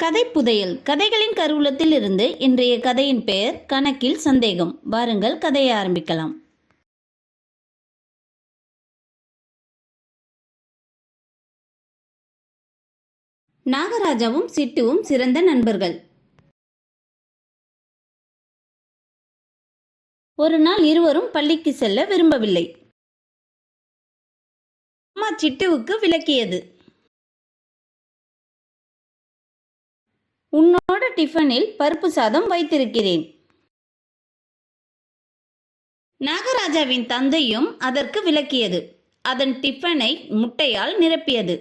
கதை புதையல். கதைகளின் கருவூலத்தில் இருந்து இன்றைய கதையின் பெயர் கணக்கில் சந்தேகம். வாருங்கள், கதையை ஆரம்பிக்கலாம். நாகராஜாவும் சிட்டுவும் சிறந்த நண்பர்கள். ஒரு நாள் இருவரும் பள்ளிக்கு செல்ல விரும்பவில்லை. அம்மா சிட்டுவுக்கு விளக்கியது. உன்னோட டிஃபனில் பருப்பு சாதம் வைத்திருக்கிறேன். நாகராஜாவின் தந்தையும் அதற்கு விளக்கியது. அதன் டிஃபனை முட்டையால் நிரப்பியது.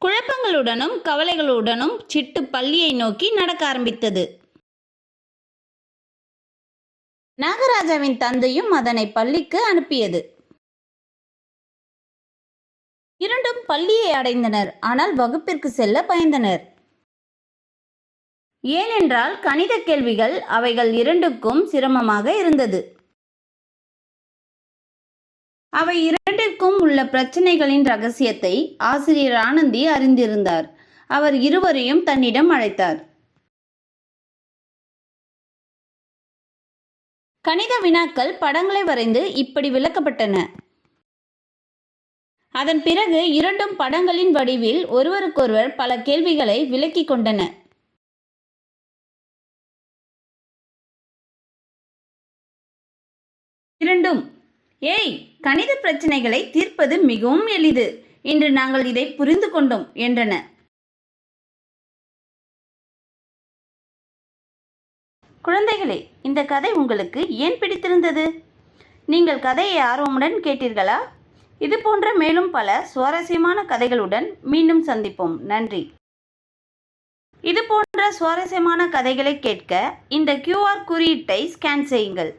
குழப்பங்களுடனும் கவலைகளுடனும் சிட்டு பள்ளியை நோக்கி நடக்க ஆரம்பித்தது. நாகராஜாவின் தந்தையும் அதனை பள்ளிக்கு அனுப்பியது. இரண்டும் பள்ளியை அடைந்தனர். ஆனால் வகுப்பிற்கு செல்ல பயந்தனர். ஏனென்றால் கணித கேள்விகள் அவைகள் இரண்டுக்கும் சிரமமாக இருந்தது. அவை இரண்டிற்கும் உள்ள பிரச்சனைகளின் ரகசியத்தை ஆசிரியர் ஆனந்தி அறிந்திருந்தார். அவர் இருவரையும் தன்னிடம் அழைத்தார். கணித வினாக்கள் படங்களை வரைந்து இப்படி விளக்கப்பட்டன. அதன் பிறகு இரண்டும் படங்களின் வடிவில் ஒருவருக்கொருவர் பல கேள்விகளை விளக்கிக் கொண்டன. இரண்டும், ஏய், கணித பிரச்சனைகளை தீர்ப்பது மிகவும் எளிது. இன்று நாங்கள் இதை புரிந்து கொண்டோம் என்றன. குழந்தைகளே, இந்த கதை உங்களுக்கு ஏன் பிடித்திருந்தது? நீங்கள் கதையை ஆர்வமுடன் கேட்டீர்களா? இது போன்ற மேலும் பல சுவாரஸ்யமான கதைகளுடன் மீண்டும் சந்திப்போம். நன்றி. இது போன்ற சுவாரஸ்யமான கதைகளை கேட்க இந்த QR குறியீட்டை ஸ்கேன் செய்யுங்கள்.